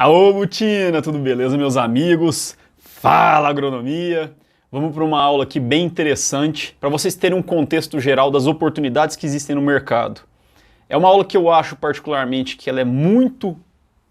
Aô, Butina, tudo beleza, meus amigos? Fala, agronomia! Vamos para uma aula aqui bem interessante para vocês terem um contexto geral das oportunidades que existem no mercado. É uma aula que eu acho particularmente que ela é muito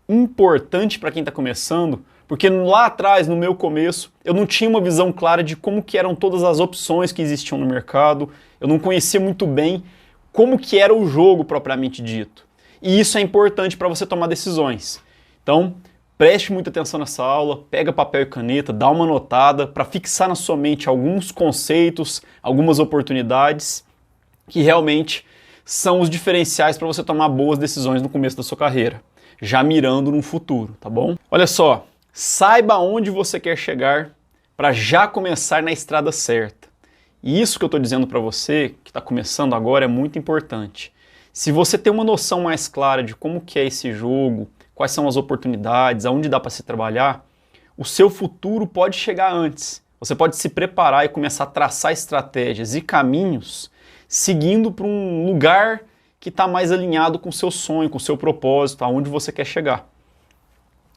importante para quem está começando, porque lá atrás, no meu começo, eu não tinha uma visão clara de como que eram todas as opções que existiam no mercado, eu não conhecia muito bem como que era o jogo propriamente dito. E isso é importante para você tomar decisões. Então, preste muita atenção nessa aula, pega papel e caneta, dá uma anotada para fixar na sua mente alguns conceitos, algumas oportunidades que realmente são os diferenciais para você tomar boas decisões no começo da sua carreira, já mirando no futuro, tá bom? Olha só, saiba onde você quer chegar para já começar na estrada certa. E isso que eu estou dizendo para você, que está começando agora, é muito importante. Se você tem uma noção mais clara de como que é esse jogo, quais são as oportunidades, aonde dá para se trabalhar, o seu futuro pode chegar antes. Você pode se preparar e começar a traçar estratégias e caminhos seguindo para um lugar que está mais alinhado com o seu sonho, com o seu propósito, aonde você quer chegar.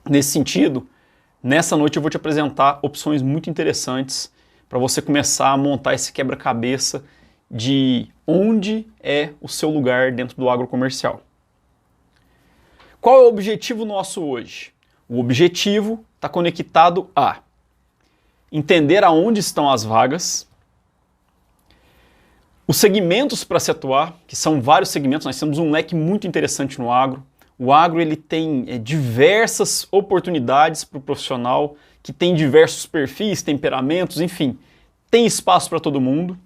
Nesse sentido, nessa noite eu vou te apresentar opções muito interessantes para você começar a montar esse quebra-cabeça de onde é o seu lugar dentro do agrocomercial. Qual é o objetivo nosso hoje? O objetivo está conectado a entender aonde estão as vagas, os segmentos para se atuar, que são vários segmentos, nós temos um leque muito interessante no agro. O agro ele tem diversas oportunidades para o profissional, que tem diversos perfis, temperamentos, enfim, tem espaço para todo mundo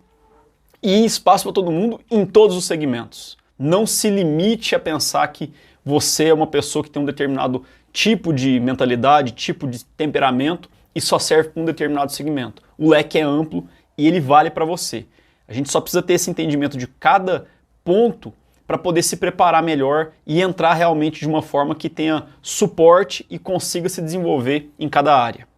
e espaço para todo mundo em todos os segmentos. Não se limite a pensar que você é uma pessoa que tem um determinado tipo de mentalidade, tipo de temperamento e só serve para um determinado segmento. O leque é amplo e ele vale para você. A gente só precisa ter esse entendimento de cada ponto para poder se preparar melhor e entrar realmente de uma forma que tenha suporte e consiga se desenvolver em cada área.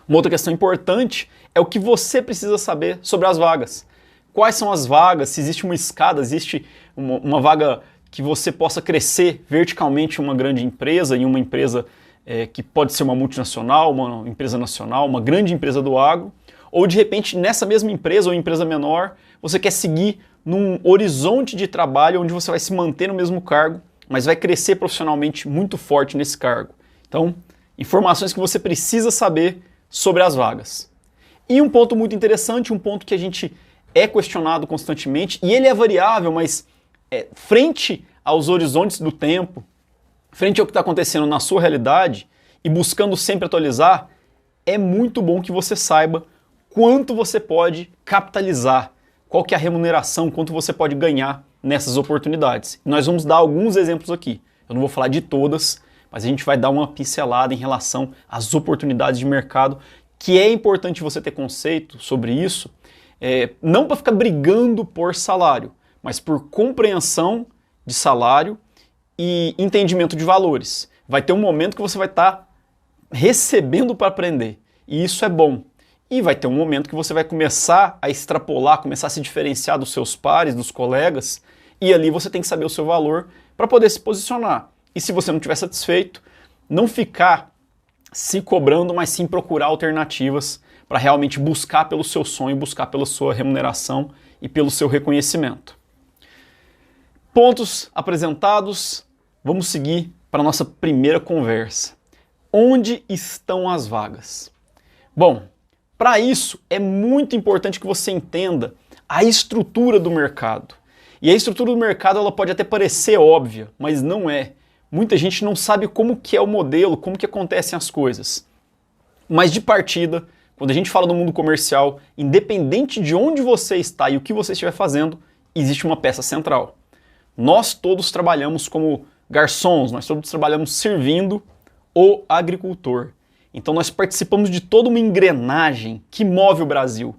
Uma outra questão importante é o que você precisa saber sobre as vagas. Quais são as vagas? Se existe uma escada, existe uma vaga que você possa crescer verticalmente em uma grande empresa, em uma empresa que pode ser uma multinacional, uma empresa nacional, uma grande empresa do agro, ou de repente nessa mesma empresa ou empresa menor, você quer seguir num horizonte de trabalho onde você vai se manter no mesmo cargo, mas vai crescer profissionalmente muito forte nesse cargo. Então, informações que você precisa saber sobre as vagas. E um ponto muito interessante, um ponto que a gente é questionado constantemente, e ele é variável, mas frente aos horizontes do tempo, frente ao que está acontecendo na sua realidade, e buscando sempre atualizar, é muito bom que você saiba quanto você pode capitalizar, qual que é a remuneração, quanto você pode ganhar nessas oportunidades. Nós vamos dar alguns exemplos aqui. Eu não vou falar de todas, mas a gente vai dar uma pincelada em relação às oportunidades de mercado, que é importante você ter conceito sobre isso, não para ficar brigando por salário, mas por compreensão de salário e entendimento de valores. Vai ter um momento que você vai estar recebendo para aprender, e isso é bom. E vai ter um momento que você vai começar a extrapolar, começar a se diferenciar dos seus pares, dos colegas, e ali você tem que saber o seu valor para poder se posicionar. E se você não estiver satisfeito, não ficar se cobrando, mas sim procurar alternativas para realmente buscar pelo seu sonho, buscar pela sua remuneração e pelo seu reconhecimento. Pontos apresentados, vamos seguir para a nossa primeira conversa. Onde estão as vagas? Bom, para isso é muito importante que você entenda a estrutura do mercado. E a estrutura do mercado ela pode até parecer óbvia, mas não é. Muita gente não sabe como que é o modelo, como que acontecem as coisas. Mas de partida, quando a gente fala do mundo comercial, independente de onde você está e o que você estiver fazendo, existe uma peça central. Nós todos trabalhamos como garçons, nós todos trabalhamos servindo o agricultor. Então nós participamos de toda uma engrenagem que move o Brasil,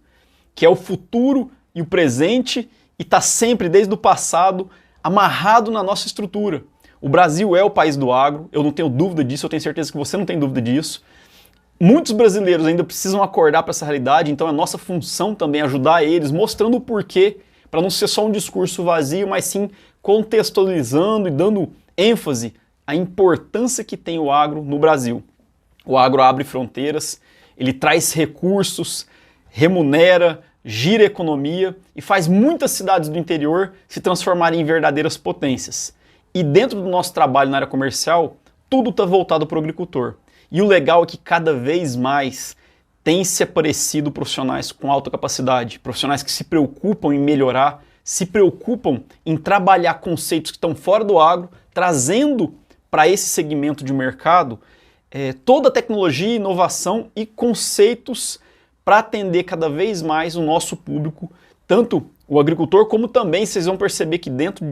que é o futuro e o presente e está sempre, desde o passado, amarrado na nossa estrutura. O Brasil é o país do agro, eu não tenho dúvida disso, eu tenho certeza que você não tem dúvida disso. Muitos brasileiros ainda precisam acordar para essa realidade, então é nossa função também ajudar eles, mostrando o porquê, para não ser só um discurso vazio, mas sim contextualizando e dando ênfase a importância que tem o agro no Brasil. O agro abre fronteiras, ele traz recursos, remunera, gira a economia e faz muitas cidades do interior se transformarem em verdadeiras potências. E dentro do nosso trabalho na área comercial, tudo está voltado para o agricultor. E o legal é que cada vez mais tem se aparecido profissionais com alta capacidade, profissionais que se preocupam em melhorar, se preocupam em trabalhar conceitos que estão fora do agro, trazendo para esse segmento de mercado toda a tecnologia, inovação e conceitos para atender cada vez mais o nosso público, tanto o agricultor, como também vocês vão perceber que dentro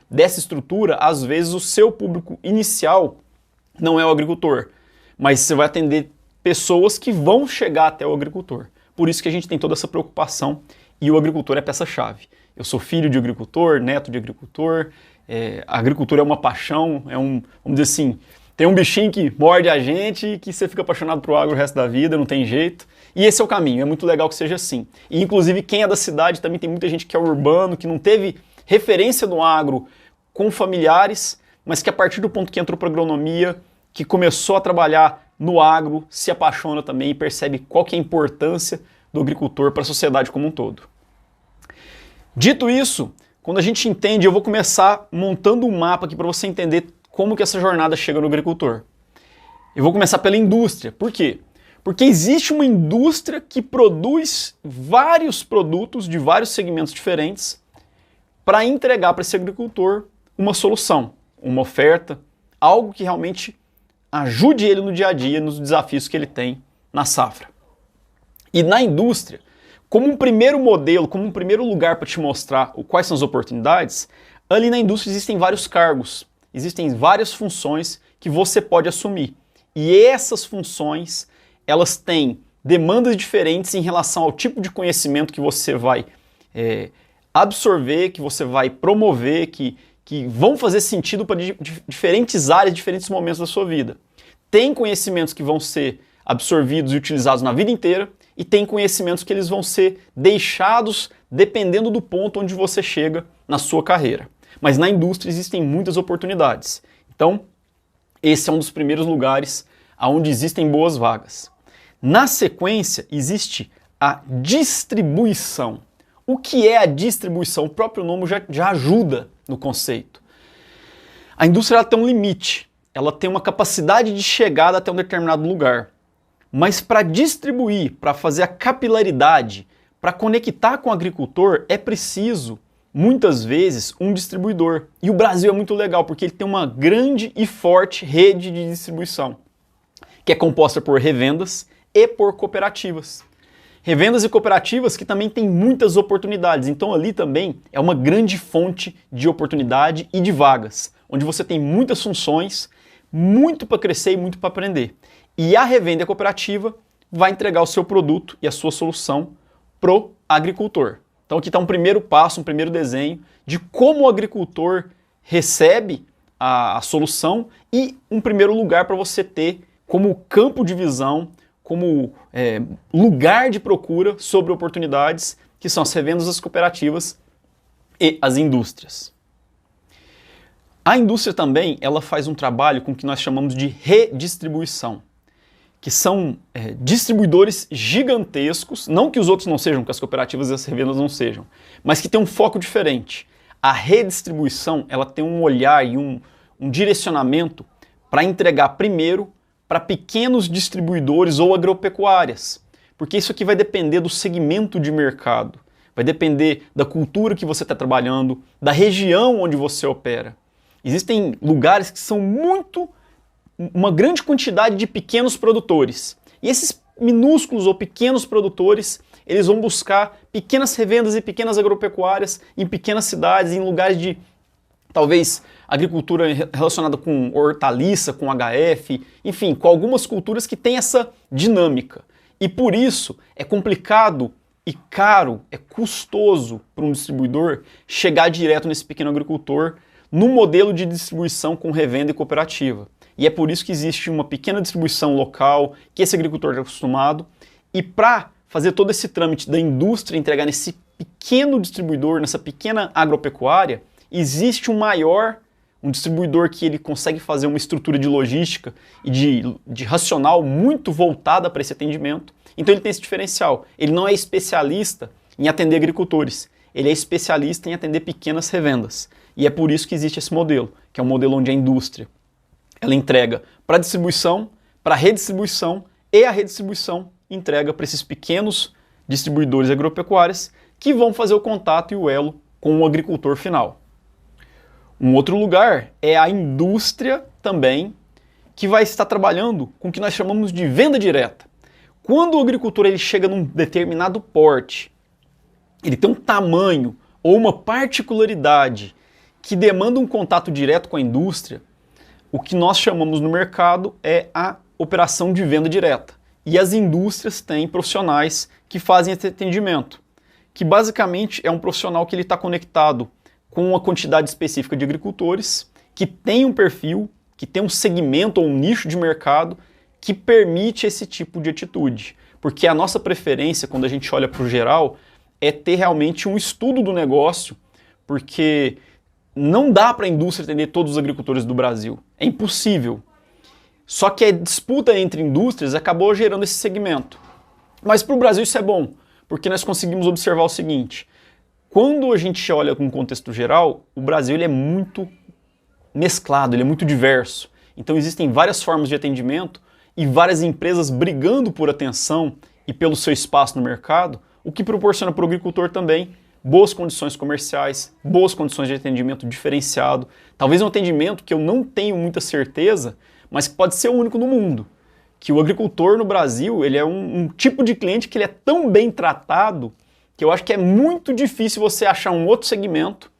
dessa estrutura, às vezes o seu público inicial não é o agricultor, mas você vai atender pessoas que vão chegar até o agricultor. Por isso que a gente tem toda essa preocupação e o agricultor é peça-chave. Eu sou filho de agricultor, neto de agricultor, a agricultura é uma paixão, vamos dizer assim, tem um bichinho que morde a gente e que você fica apaixonado pro agro o resto da vida, não tem jeito. E esse é o caminho, é muito legal que seja assim. E inclusive quem é da cidade também tem muita gente que é urbano, que não teve referência no agro com familiares, mas que a partir do ponto que entrou para agronomia, que começou a trabalhar no agro, se apaixona também e percebe qual que é a importância do agricultor para a sociedade como um todo. Dito isso, quando a gente entende, eu vou começar montando um mapa aqui para você entender como que essa jornada chega no agricultor. Eu vou começar pela indústria. Por quê? Porque existe uma indústria que produz vários produtos de vários segmentos diferentes para entregar para esse agricultor uma solução, uma oferta, algo que realmente ajude ele no dia a dia, nos desafios que ele tem na safra. E na indústria, como um primeiro modelo, como um primeiro lugar para te mostrar quais são as oportunidades, ali na indústria existem vários cargos, existem várias funções que você pode assumir. E essas funções, elas têm demandas diferentes em relação ao tipo de conhecimento que você vai absorver, que você vai promover, que vão fazer sentido para diferentes áreas, diferentes momentos da sua vida. Tem conhecimentos que vão ser absorvidos e utilizados na vida inteira, e tem conhecimentos que eles vão ser deixados dependendo do ponto onde você chega na sua carreira. Mas na indústria existem muitas oportunidades. Então, esse é um dos primeiros lugares onde existem boas vagas. Na sequência, existe a distribuição. O que é a distribuição? O próprio nome já ajuda no conceito. A indústria ela tem um limite, ela tem uma capacidade de chegada até um determinado lugar. Mas para distribuir, para fazer a capilaridade, para conectar com o agricultor, é preciso, muitas vezes, um distribuidor. E o Brasil é muito legal, porque ele tem uma grande e forte rede de distribuição, que é composta por revendas e por cooperativas. Revendas e cooperativas que também têm muitas oportunidades. Então ali também é uma grande fonte de oportunidade e de vagas, onde você tem muitas funções, muito para crescer e muito para aprender. E a revenda e a cooperativa vai entregar o seu produto e a sua solução pro agricultor. Então aqui está um primeiro passo, um primeiro desenho de como o agricultor recebe a solução e um primeiro lugar para você ter como campo de visão, como lugar de procura sobre oportunidades, que são as revendas, as cooperativas e as indústrias. A indústria também ela faz um trabalho com o que nós chamamos de redistribuição, que são distribuidores gigantescos, não que os outros não sejam, que as cooperativas e as revendas não sejam, mas que tem um foco diferente. A redistribuição ela tem um olhar e um direcionamento para entregar primeiro para pequenos distribuidores ou agropecuárias, porque isso aqui vai depender do segmento de mercado, vai depender da cultura que você está trabalhando, da região onde você opera. Existem lugares que são uma grande quantidade de pequenos produtores. E esses minúsculos ou pequenos produtores, eles vão buscar pequenas revendas e pequenas agropecuárias em pequenas cidades, em lugares de, talvez, agricultura relacionada com hortaliça, com HF, enfim, com algumas culturas que têm essa dinâmica. E por isso é complicado e caro, é custoso para um distribuidor chegar direto nesse pequeno agricultor no modelo de distribuição com revenda e cooperativa. E é por isso que existe uma pequena distribuição local, que esse agricultor está acostumado, e para fazer todo esse trâmite da indústria entregar nesse pequeno distribuidor, nessa pequena agropecuária, existe uma um distribuidor que ele consegue fazer uma estrutura de logística e de racional muito voltada para esse atendimento. Então ele tem esse diferencial. Ele não é especialista em atender agricultores, ele é especialista em atender pequenas revendas. E é por isso que existe esse modelo, que é um modelo onde a indústria ela entrega para distribuição, para redistribuição, e a redistribuição entrega para esses pequenos distribuidores agropecuários que vão fazer o contato e o elo com o agricultor final. Um outro lugar é a indústria também, que vai estar trabalhando com o que nós chamamos de venda direta. Quando o agricultor ele chega num determinado porte, ele tem um tamanho ou uma particularidade que demanda um contato direto com a indústria, o que nós chamamos no mercado é a operação de venda direta. E as indústrias têm profissionais que fazem esse atendimento, que basicamente é um profissional que ele está conectado com uma quantidade específica de agricultores, que tem um perfil, que tem um segmento ou um nicho de mercado que permite esse tipo de atitude. Porque a nossa preferência, quando a gente olha para o geral, é ter realmente um estudo do negócio, porque não dá para a indústria atender todos os agricultores do Brasil. É impossível. Só que a disputa entre indústrias acabou gerando esse segmento. Mas para o Brasil isso é bom, porque nós conseguimos observar o seguinte: quando a gente olha com um contexto geral, o Brasil ele é muito mesclado, ele é muito diverso. Então existem várias formas de atendimento e várias empresas brigando por atenção e pelo seu espaço no mercado, o que proporciona para o agricultor também boas condições comerciais, boas condições de atendimento diferenciado, talvez um atendimento que eu não tenho muita certeza, mas que pode ser o único no mundo. Que o agricultor no Brasil ele é um tipo de cliente que ele é tão bem tratado que eu acho que é muito difícil você achar um outro segmento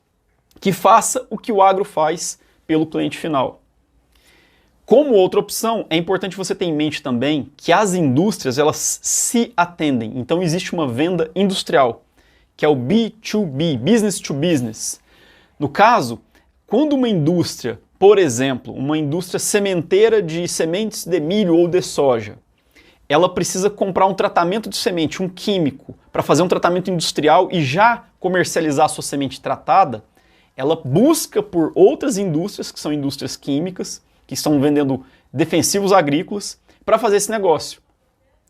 que faça o que o agro faz pelo cliente final. Como outra opção, é importante você ter em mente também que as indústrias elas se atendem. Então existe uma venda industrial, que é o B2B, Business to Business. No caso, quando uma indústria, por exemplo, uma indústria sementeira de sementes de milho ou de soja, ela precisa comprar um tratamento de semente, um químico, para fazer um tratamento industrial e já comercializar a sua semente tratada, ela busca por outras indústrias, que são indústrias químicas, que estão vendendo defensivos agrícolas, para fazer esse negócio.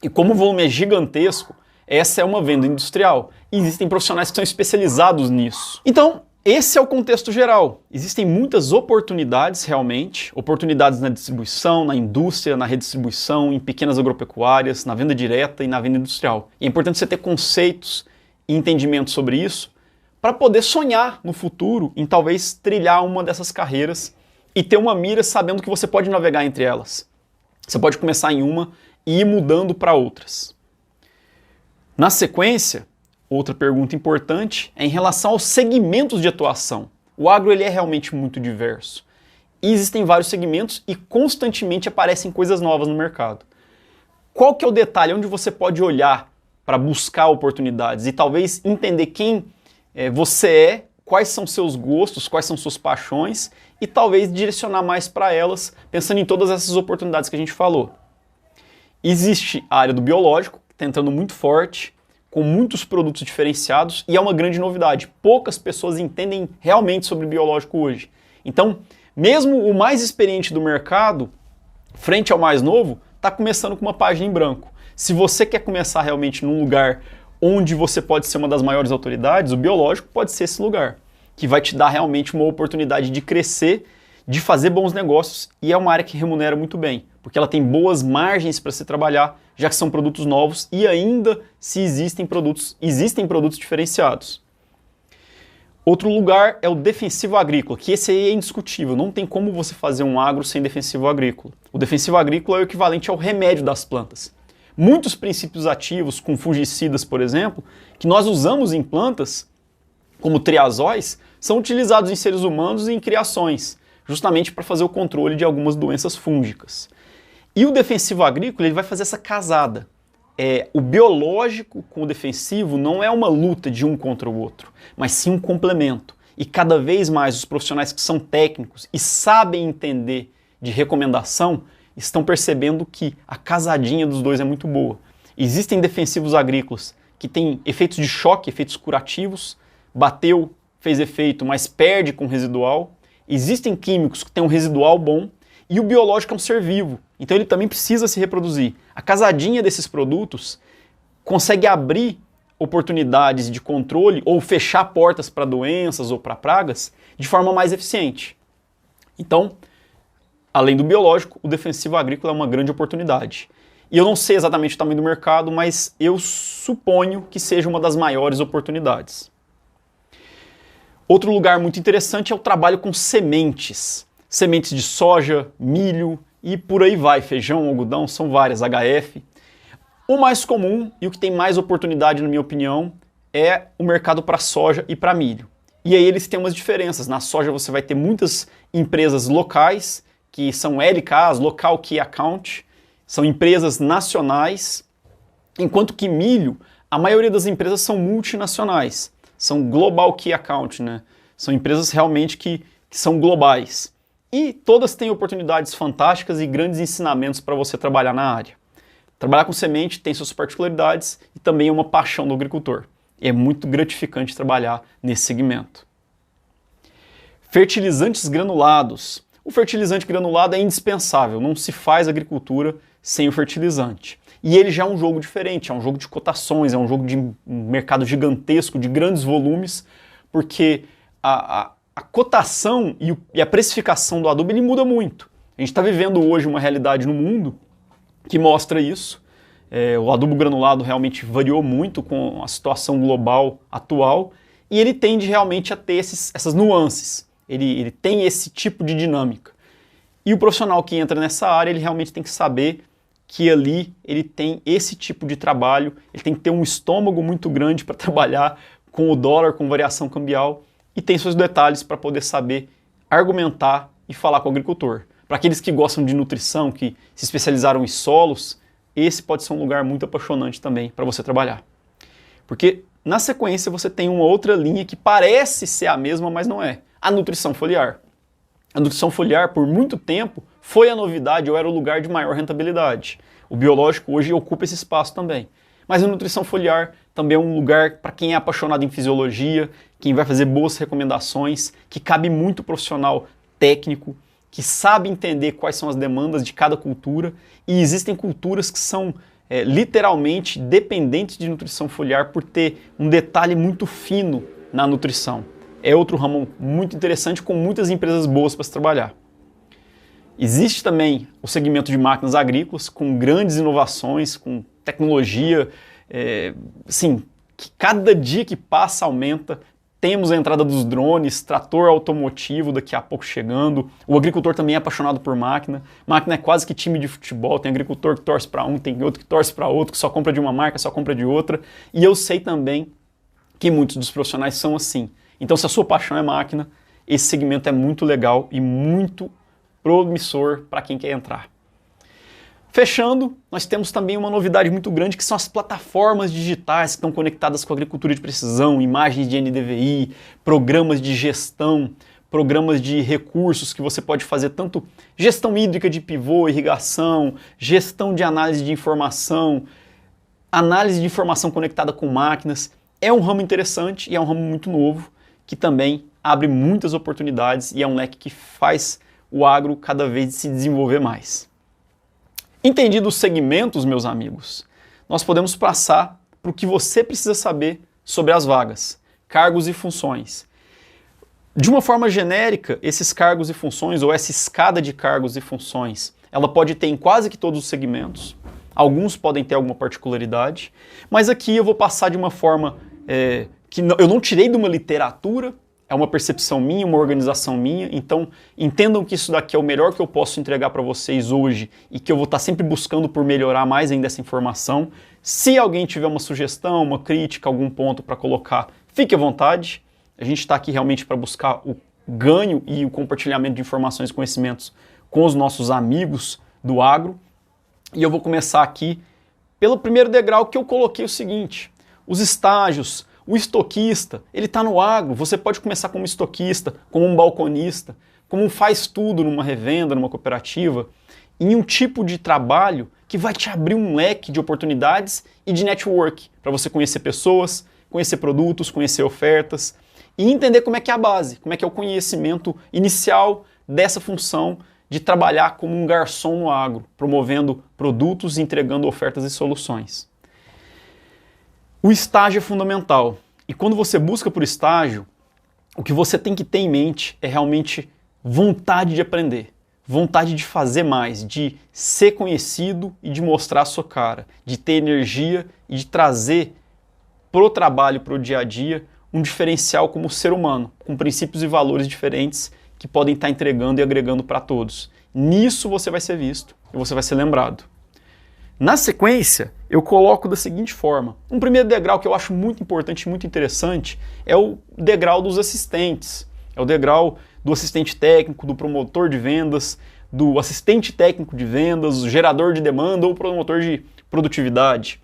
E como o volume é gigantesco, essa é uma venda industrial. E existem profissionais que são especializados nisso. Então, esse é o contexto geral. Existem muitas oportunidades realmente, oportunidades na distribuição, na indústria, na redistribuição, em pequenas agropecuárias, na venda direta e na venda industrial. E é importante você ter conceitos e entendimento sobre isso para poder sonhar no futuro em talvez trilhar uma dessas carreiras e ter uma mira sabendo que você pode navegar entre elas. Você pode começar em uma e ir mudando para outras. Na sequência, outra pergunta importante é em relação aos segmentos de atuação. O agro ele é realmente muito diverso. E existem vários segmentos e constantemente aparecem coisas novas no mercado. Qual que é o detalhe onde você pode olhar para buscar oportunidades e talvez entender quem você é, quais são seus gostos, quais são suas paixões e talvez direcionar mais para elas, pensando em todas essas oportunidades que a gente falou. Existe a área do biológico, que está entrando muito forte, com muitos produtos diferenciados e é uma grande novidade. Poucas pessoas entendem realmente sobre biológico hoje. Então, mesmo o mais experiente do mercado, frente ao mais novo, está começando com uma página em branco. Se você quer começar realmente num lugar onde você pode ser uma das maiores autoridades, o biológico pode ser esse lugar, que vai te dar realmente uma oportunidade de crescer, de fazer bons negócios e é uma área que remunera muito bem, porque ela tem boas margens para se trabalhar, já que são produtos novos e ainda se existem produtos diferenciados. Outro lugar é o defensivo agrícola, que esse aí é indiscutível, não tem como você fazer um agro sem defensivo agrícola. O defensivo agrícola é o equivalente ao remédio das plantas. Muitos princípios ativos, com fungicidas, por exemplo, que nós usamos em plantas, como triazóis, são utilizados em seres humanos e em criações, justamente para fazer o controle de algumas doenças fúngicas. E o defensivo agrícola ele vai fazer essa casada. O biológico com o defensivo não é uma luta de um contra o outro, mas sim um complemento. E cada vez mais os profissionais que são técnicos e sabem entender de recomendação estão percebendo que a casadinha dos dois é muito boa. Existem defensivos agrícolas que têm efeitos de choque, efeitos curativos, bateu, fez efeito, mas perde com residual. Existem químicos que têm um residual bom e o biológico é um ser vivo, então ele também precisa se reproduzir. A casadinha desses produtos consegue abrir oportunidades de controle ou fechar portas para doenças ou para pragas de forma mais eficiente. Então, além do biológico, o defensivo agrícola é uma grande oportunidade. E eu não sei exatamente o tamanho do mercado, mas eu suponho que seja uma das maiores oportunidades. Outro lugar muito interessante é o trabalho com sementes. Sementes de soja, milho e por aí vai, feijão, algodão, são várias, HF. O mais comum e o que tem mais oportunidade, na minha opinião, é o mercado para soja e para milho. E aí eles têm umas diferenças. Na soja você vai ter muitas empresas locais, que são LKs, Local Key Account, são empresas nacionais, enquanto que milho, a maioria das empresas são multinacionais, são Global Key Account, né? São empresas realmente que são globais. E todas têm oportunidades fantásticas e grandes ensinamentos para você trabalhar na área. Trabalhar com semente tem suas particularidades e também é uma paixão do agricultor. É muito gratificante trabalhar nesse segmento. Fertilizantes granulados. O fertilizante granulado é indispensável, não se faz agricultura sem o fertilizante. E ele já é um jogo diferente, é um jogo de cotações, é um jogo de um mercado gigantesco, de grandes volumes, porque a cotação e a precificação do adubo ele muda muito. A gente está vivendo hoje uma realidade no mundo que mostra isso. O adubo granulado realmente variou muito com a situação global atual e ele tende realmente a ter essas nuances. Ele tem esse tipo de dinâmica. E o profissional que entra nessa área, ele realmente tem que saber que ali ele tem esse tipo de trabalho, ele tem que ter um estômago muito grande para trabalhar com o dólar, com variação cambial, e tem seus detalhes para poder saber argumentar e falar com o agricultor. Para aqueles que gostam de nutrição, que se especializaram em solos, esse pode ser um lugar muito apaixonante também para você trabalhar. Porque na sequência você tem uma outra linha que parece ser a mesma, mas não é. A nutrição foliar. A nutrição foliar, por muito tempo, foi a novidade ou era o lugar de maior rentabilidade. O biológico hoje ocupa esse espaço também. Mas a nutrição foliar também é um lugar para quem é apaixonado em fisiologia, quem vai fazer boas recomendações, que cabe muito profissional técnico, que sabe entender quais são as demandas de cada cultura, e existem culturas que são literalmente dependentes de nutrição foliar por ter um detalhe muito fino na nutrição. É outro ramo muito interessante com muitas empresas boas para se trabalhar. Existe também o segmento de máquinas agrícolas com grandes inovações, com tecnologia, que cada dia que passa aumenta. Temos a entrada dos drones, trator automotivo daqui a pouco chegando. O agricultor também é apaixonado por máquina. Máquina é quase que time de futebol. Tem agricultor que torce para um, tem outro que torce para outro, que só compra de uma marca, só compra de outra. E eu sei também que muitos dos profissionais são assim. Então, se a sua paixão é máquina, esse segmento é muito legal e muito promissor para quem quer entrar. Fechando, nós temos também uma novidade muito grande que são as plataformas digitais que estão conectadas com a agricultura de precisão, imagens de NDVI, programas de gestão, programas de recursos que você pode fazer tanto gestão hídrica de pivô, irrigação, gestão de análise de informação conectada com máquinas. É um ramo interessante e é um ramo muito novo que também abre muitas oportunidades e é um leque que faz o agro cada vez se desenvolver mais. Entendido os segmentos, meus amigos, nós podemos passar para o que você precisa saber sobre as vagas, cargos e funções. De uma forma genérica, esses cargos e funções, ou essa escada de cargos e funções, ela pode ter em quase que todos os segmentos, alguns podem ter alguma particularidade, mas aqui eu vou passar de uma forma que eu não tirei de uma literatura, é uma percepção minha, uma organização minha, então entendam que isso daqui é o melhor que eu posso entregar para vocês hoje e que eu vou estar sempre buscando por melhorar mais ainda essa informação. Se alguém tiver uma sugestão, uma crítica, algum ponto para colocar, fique à vontade. A gente está aqui realmente para buscar o ganho e o compartilhamento de informações e conhecimentos com os nossos amigos do agro. E eu vou começar aqui pelo primeiro degrau que eu coloquei o seguinte: os estágios. O estoquista, ele está no agro, você pode começar como estoquista, como um balconista, como um faz-tudo numa revenda, numa cooperativa, em um tipo de trabalho que vai te abrir um leque de oportunidades e de network, para você conhecer pessoas, conhecer produtos, conhecer ofertas. e entender como é que é a base, como é que é o conhecimento inicial dessa função de trabalhar como um garçom no agro, promovendo produtos e entregando ofertas e soluções. O estágio é fundamental. E quando você busca por estágio, o que você tem que ter em mente é realmente vontade de aprender, vontade de fazer mais, de ser conhecido e de mostrar a sua cara, de ter energia e de trazer pro trabalho, pro dia a dia, um diferencial como ser humano, com princípios e valores diferentes que podem estar entregando e agregando para todos. Nisso você vai ser visto e você vai ser lembrado. Na sequência, eu coloco da seguinte forma. Um primeiro degrau que eu acho muito importante e muito interessante é o degrau dos assistentes. É o degrau do assistente técnico, do promotor de vendas, do assistente técnico de vendas, do gerador de demanda ou promotor de produtividade.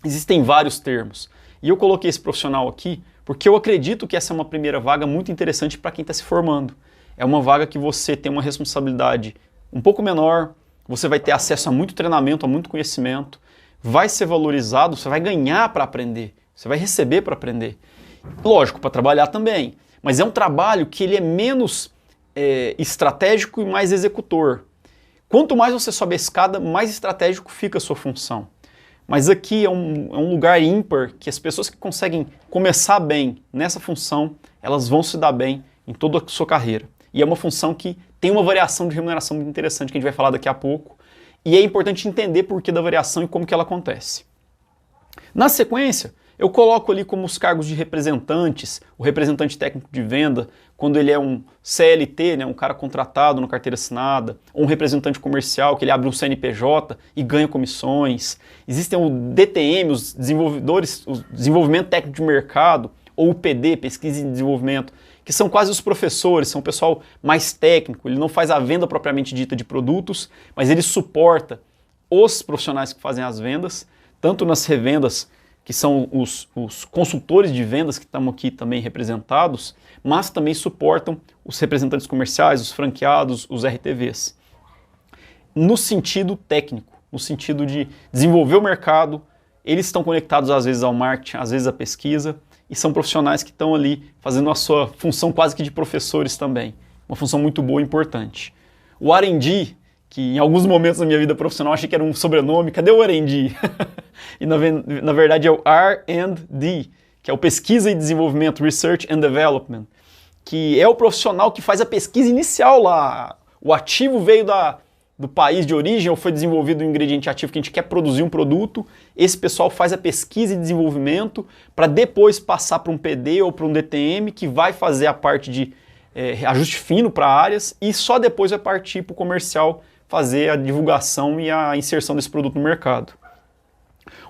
Existem vários termos. E eu coloquei esse profissional aqui porque eu acredito que essa é uma primeira vaga muito interessante para quem está se formando. É uma vaga que você tem uma responsabilidade um pouco menor, você vai ter acesso a muito treinamento, a muito conhecimento, vai ser valorizado, você vai ganhar para aprender, você vai receber para aprender. Lógico, para trabalhar também, mas é um trabalho que ele é menos estratégico e mais executor. Quanto mais você sobe a escada, mais estratégico fica a sua função. Mas aqui é um lugar ímpar que as pessoas que conseguem começar bem nessa função, elas vão se dar bem em toda a sua carreira. E é uma função que tem uma variação de remuneração muito interessante, que a gente vai falar daqui a pouco. E é importante entender por que da variação e como que ela acontece. Na sequência, eu coloco ali como os cargos de representantes, o representante técnico de venda, quando ele é um CLT, né, um cara contratado na carteira assinada, ou um representante comercial, que ele abre um CNPJ e ganha comissões. Existem o DTM, os desenvolvedores, o desenvolvimento técnico de mercado, ou o PD, pesquisa e desenvolvimento, que são quase os professores, são o pessoal mais técnico, ele não faz a venda propriamente dita de produtos, mas ele suporta os profissionais que fazem as vendas, tanto nas revendas, que são os consultores de vendas que estão aqui também representados, mas também suportam os representantes comerciais, os franqueados, os RTVs. No sentido técnico, no sentido de desenvolver o mercado, eles estão conectados às vezes ao marketing, às vezes à pesquisa, e são profissionais que estão ali fazendo a sua função quase que de professores também. Uma função muito boa e importante. O R&D, que em alguns momentos da minha vida profissional achei que era um sobrenome, cadê o R&D? E na verdade é o R&D, que é o Pesquisa e Desenvolvimento, Research and Development, que é o profissional que faz a pesquisa inicial lá. O ativo veio do país de origem ou foi desenvolvido um ingrediente ativo que a gente quer produzir um produto, esse pessoal faz a pesquisa e desenvolvimento para depois passar para um PD ou para um DTM que vai fazer a parte de ajuste fino para áreas e só depois vai partir para o comercial fazer a divulgação e a inserção desse produto no mercado.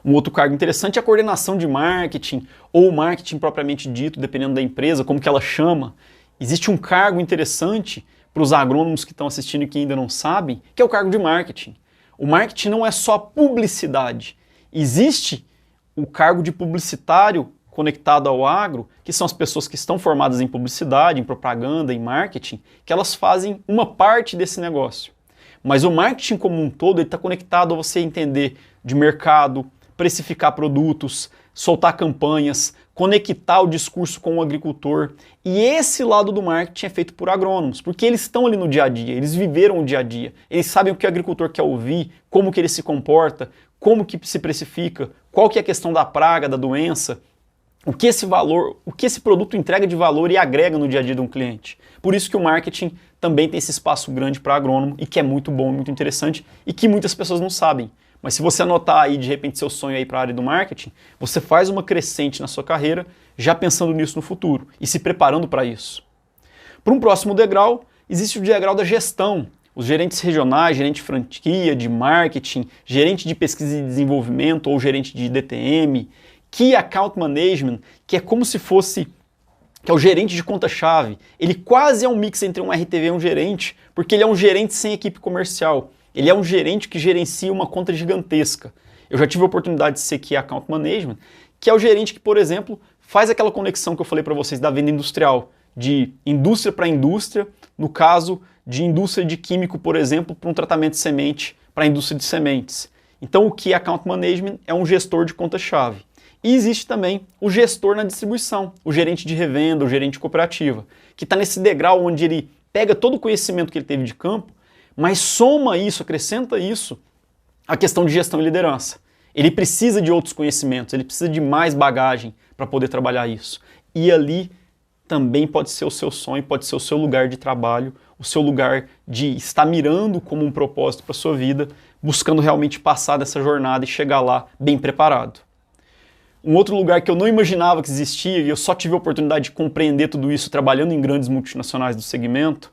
Um outro cargo interessante é a coordenação de marketing ou marketing propriamente dito, dependendo da empresa, como que ela chama. Existe um cargo interessante para os agrônomos que estão assistindo e que ainda não sabem, que é o cargo de marketing. O marketing não é só publicidade. Existe o cargo de publicitário conectado ao agro, que são as pessoas que estão formadas em publicidade, em propaganda, em marketing, que elas fazem uma parte desse negócio. Mas o marketing como um todo está conectado a você entender de mercado, precificar produtos, soltar campanhas, conectar o discurso com o agricultor. E esse lado do marketing é feito por agrônomos, porque eles estão ali no dia a dia, eles viveram o dia a dia, eles sabem o que o agricultor quer ouvir, como que ele se comporta, como que se precifica, qual que é a questão da praga, da doença, o que esse produto entrega de valor e agrega no dia a dia de um cliente. Por isso que o marketing também tem esse espaço grande para agrônomo e que é muito bom, muito interessante e que muitas pessoas não sabem. Mas se você anotar aí, de repente, seu sonho aí para a área do marketing, você faz uma crescente na sua carreira, já pensando nisso no futuro e se preparando para isso. Para um próximo degrau, existe o degrau da gestão. Os gerentes regionais, gerente de franquia, de marketing, gerente de pesquisa e desenvolvimento ou gerente de DTM, Key Account Management, que é como se fosse, que é o gerente de conta-chave. Ele quase é um mix entre um RTV e um gerente, porque ele é um gerente sem equipe comercial. Ele é um gerente que gerencia uma conta gigantesca. Eu já tive a oportunidade de ser Key Account Management, que é o gerente que, por exemplo, faz aquela conexão que eu falei para vocês da venda industrial, de indústria para indústria, no caso de indústria de químico, por exemplo, para um tratamento de semente para a indústria de sementes. Então o Key Account Management é um gestor de conta-chave. E existe também o gestor na distribuição, o gerente de revenda, o gerente de cooperativa, que está nesse degrau onde ele pega todo o conhecimento que ele teve de campo, mas soma isso, acrescenta isso à questão de gestão e liderança. Ele precisa de outros conhecimentos, ele precisa de mais bagagem para poder trabalhar isso. E ali também pode ser o seu sonho, pode ser o seu lugar de trabalho, o seu lugar de estar mirando como um propósito para a sua vida, buscando realmente passar dessa jornada e chegar lá bem preparado. Um outro lugar que eu não imaginava que existia, e eu só tive a oportunidade de compreender tudo isso trabalhando em grandes multinacionais do segmento,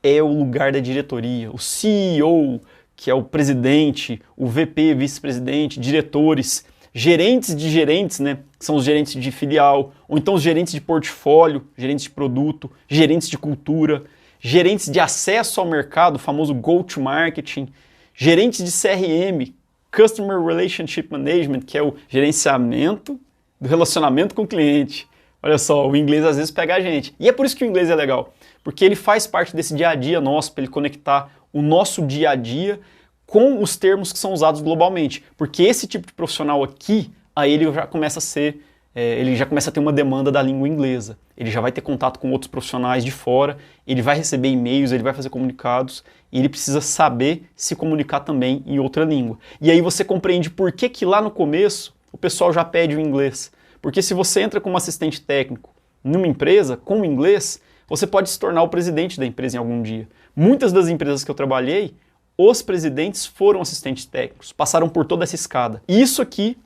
é o lugar da diretoria. O CEO, que é o presidente, o VP, vice-presidente, diretores, gerentes de gerentes, né, que são os gerentes de filial, ou então os gerentes de portfólio, gerentes de produto, gerentes de cultura, gerentes de acesso ao mercado, o famoso go-to-marketing, gerentes de CRM, Customer Relationship Management, que é o gerenciamento do relacionamento com o cliente. Olha só, o inglês às vezes pega a gente. E é por isso que o inglês é legal, porque ele faz parte desse dia a dia nosso, para ele conectar o nosso dia a dia com os termos que são usados globalmente. Porque esse tipo de profissional aqui, aí ele já começa a ser, ele já começa a ter uma demanda da língua inglesa. Ele já vai ter contato com outros profissionais de fora, ele vai receber e-mails, ele vai fazer comunicados, e ele precisa saber se comunicar também em outra língua. E aí você compreende por que que lá no começo o pessoal já pede o inglês. Porque se você entra como assistente técnico numa empresa com o inglês, você pode se tornar o presidente da empresa em algum dia. Muitas das empresas que eu trabalhei, os presidentes foram assistentes técnicos, passaram por toda essa escada. E isso aqui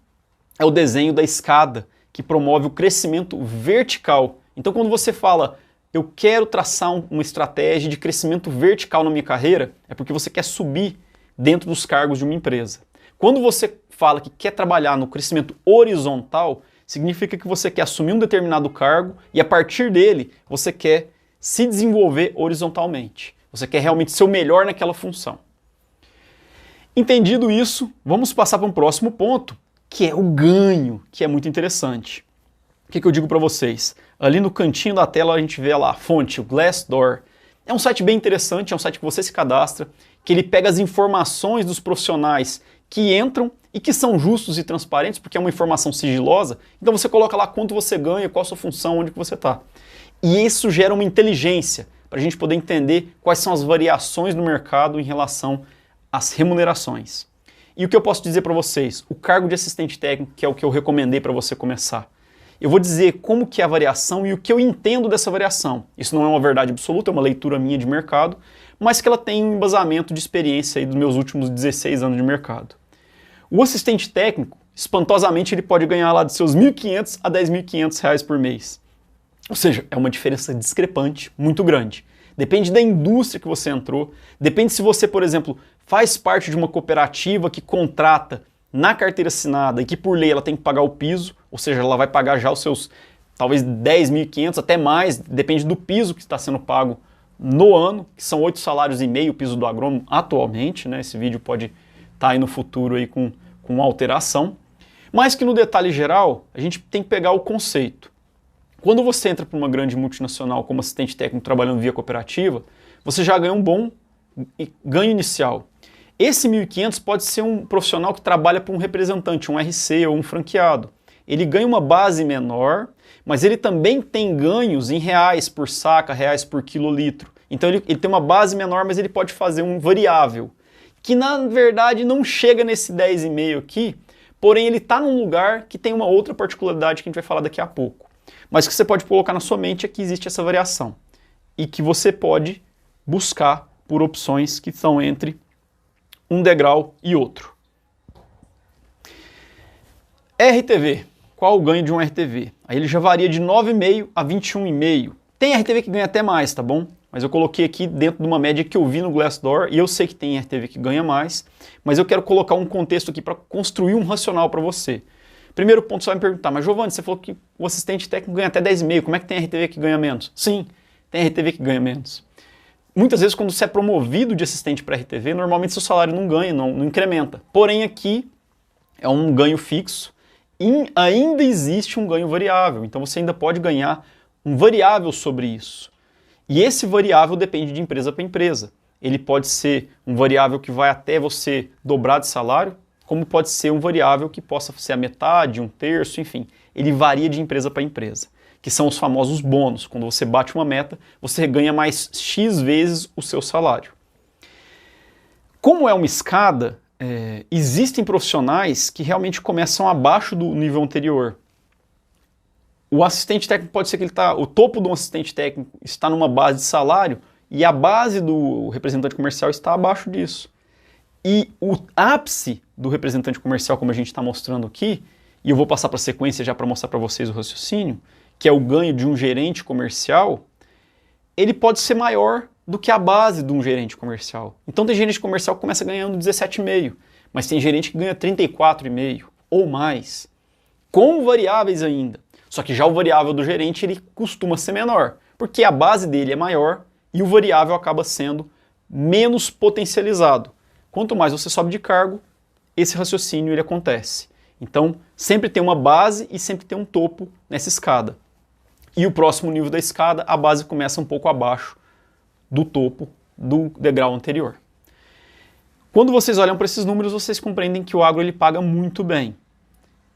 é o desenho da escada que promove o crescimento vertical. Então quando você fala, eu quero traçar uma estratégia de crescimento vertical na minha carreira, é porque você quer subir dentro dos cargos de uma empresa. Quando você fala que quer trabalhar no crescimento horizontal, significa que você quer assumir um determinado cargo e a partir dele você quer se desenvolver horizontalmente. Você quer realmente ser o melhor naquela função. Entendido isso, vamos passar para um próximo ponto, que é o ganho, que é muito interessante. O que eu digo para vocês? Ali no cantinho da tela a gente vê lá a fonte, o Glassdoor. É um site bem interessante, é um site que você se cadastra, que ele pega as informações dos profissionais que entram e que são justos e transparentes, porque é uma informação sigilosa, então você coloca lá quanto você ganha, qual a sua função, onde que você está. E isso gera uma inteligência para a gente poder entender quais são as variações do mercado em relação às remunerações. E o que eu posso dizer para vocês? O cargo de assistente técnico, que é o que eu recomendei para você começar. Eu vou dizer como que é a variação e o que eu entendo dessa variação. Isso não é uma verdade absoluta, é uma leitura minha de mercado, mas que ela tem um embasamento de experiência aí dos meus últimos 16 anos de mercado. O assistente técnico, espantosamente, ele pode ganhar lá de seus R$ 1.500 a R$ 10.500 por mês. Ou seja, é uma diferença discrepante, muito grande. Depende da indústria que você entrou, depende se você, por exemplo, faz parte de uma cooperativa que contrata na carteira assinada e que por lei ela tem que pagar o piso, ou seja, ela vai pagar já os seus talvez 10.500, até mais, depende do piso que está sendo pago no ano, que são 8,5 salários o piso do agrônomo atualmente, né? Esse vídeo pode estar aí no futuro aí com alteração, mas que no detalhe geral a gente tem que pegar o conceito. Quando você entra para uma grande multinacional como assistente técnico trabalhando via cooperativa, você já ganha um bom ganho inicial. Esse 1.500 pode ser um profissional que trabalha para um representante, um RC ou um franqueado. Ele ganha uma base menor, mas ele também tem ganhos em reais por saca, reais por quilolitro. Então ele tem uma base menor, mas ele pode fazer um variável, que na verdade não chega nesse 10,5 aqui, porém ele está num lugar que tem uma outra particularidade que a gente vai falar daqui a pouco. Mas que você pode colocar na sua mente é que existe essa variação e que você pode buscar por opções que estão entre um degrau e outro. RTV. Qual o ganho de um RTV? Aí ele já varia de 9,5 a 21,5. Tem RTV que ganha até mais, tá bom? Mas eu coloquei aqui dentro de uma média que eu vi no Glassdoor e eu sei que tem RTV que ganha mais, mas eu quero colocar um contexto aqui para construir um racional para você. Primeiro ponto, você vai me perguntar, mas Giovanni, você falou que o assistente técnico ganha até 10,5, como é que tem RTV que ganha menos? Sim, tem RTV que ganha menos. Muitas vezes quando você é promovido de assistente para RTV, normalmente seu salário não ganha, não incrementa. Porém aqui é um ganho fixo e ainda existe um ganho variável, então você ainda pode ganhar um variável sobre isso. E esse variável depende de empresa para empresa. Ele pode ser um variável que vai até você dobrar de salário, como pode ser um variável que possa ser a metade, um terço, enfim. Ele varia de empresa para empresa, que são os famosos bônus. Quando você bate uma meta, você ganha mais X vezes o seu salário. Como é uma escada, existem profissionais que realmente começam abaixo do nível anterior. O assistente técnico pode ser que o topo de um assistente técnico está numa base de salário e a base do representante comercial está abaixo disso. E o ápice do representante comercial, como a gente está mostrando aqui, e eu vou passar para a sequência já para mostrar para vocês o raciocínio, que é o ganho de um gerente comercial, ele pode ser maior do que a base de um gerente comercial. Então tem gerente comercial que começa ganhando 17,5, mas tem gerente que ganha 34,5 ou mais, com variáveis ainda. Só que já o variável do gerente ele costuma ser menor, porque a base dele é maior e o variável acaba sendo menos potencializado. Quanto mais você sobe de cargo, esse raciocínio ele acontece. Então, sempre tem uma base e sempre tem um topo nessa escada. E o próximo nível da escada, a base começa um pouco abaixo do topo do degrau anterior. Quando vocês olham para esses números, vocês compreendem que o agro ele paga muito bem.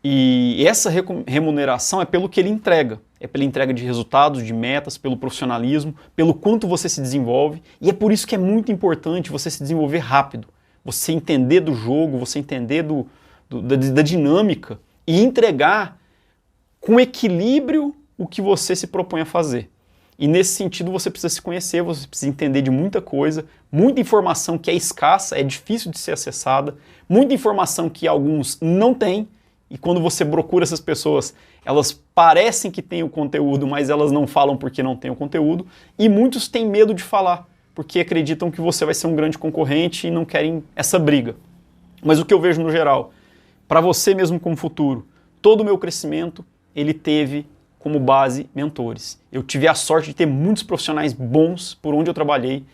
E essa remuneração é pelo que ele entrega. É pela entrega de resultados, de metas, pelo profissionalismo, pelo quanto você se desenvolve. E é por isso que é muito importante você se desenvolver rápido. Você entender do jogo, você entender da dinâmica e entregar com equilíbrio o que você se propõe a fazer. E nesse sentido você precisa se conhecer, você precisa entender de muita coisa, muita informação que é escassa, é difícil de ser acessada, muita informação que alguns não têm, e quando você procura essas pessoas, elas parecem que têm o conteúdo, mas elas não falam porque não têm o conteúdo, e muitos têm medo de falar, porque acreditam que você vai ser um grande concorrente e não querem essa briga. Mas o que eu vejo no geral, para você mesmo como futuro, todo o meu crescimento, ele teve como base mentores. Eu tive a sorte de ter muitos profissionais bons por onde eu trabalhei,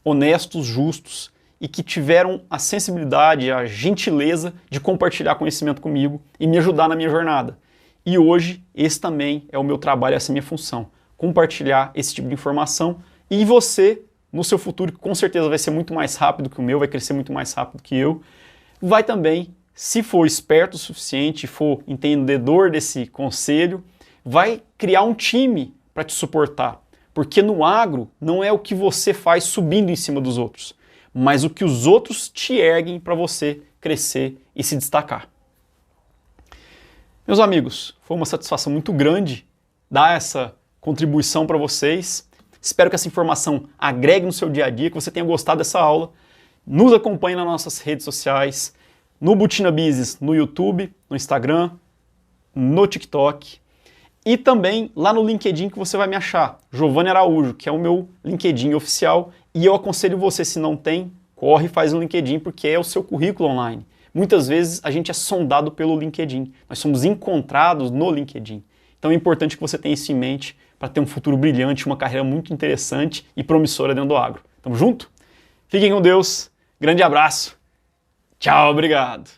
honestos, justos, e que tiveram a sensibilidade, a gentileza de compartilhar conhecimento comigo e me ajudar na minha jornada. E hoje, esse também é o meu trabalho, essa é a minha função, compartilhar esse tipo de informação e você, no seu futuro, que com certeza vai ser muito mais rápido que o meu, vai crescer muito mais rápido que eu, vai também, se for esperto o suficiente, for entendedor desse conselho, vai criar um time para te suportar. Porque no agro não é o que você faz subindo em cima dos outros, mas o que os outros te erguem para você crescer e se destacar. Meus amigos, foi uma satisfação muito grande dar essa contribuição para vocês. Espero que essa informação agregue no seu dia a dia, que você tenha gostado dessa aula. Nos acompanhe nas nossas redes sociais, no Botina Business, no YouTube, no Instagram, no TikTok e também lá no LinkedIn que você vai me achar, Giovanni Araújo, que é o meu LinkedIn oficial. E eu aconselho você, se não tem, corre e faz um LinkedIn, porque é o seu currículo online. Muitas vezes a gente é sondado pelo LinkedIn, nós somos encontrados no LinkedIn. Então é importante que você tenha isso em mente para ter um futuro brilhante, uma carreira muito interessante e promissora dentro do agro. Tamo junto? Fiquem com Deus, grande abraço, tchau, obrigado!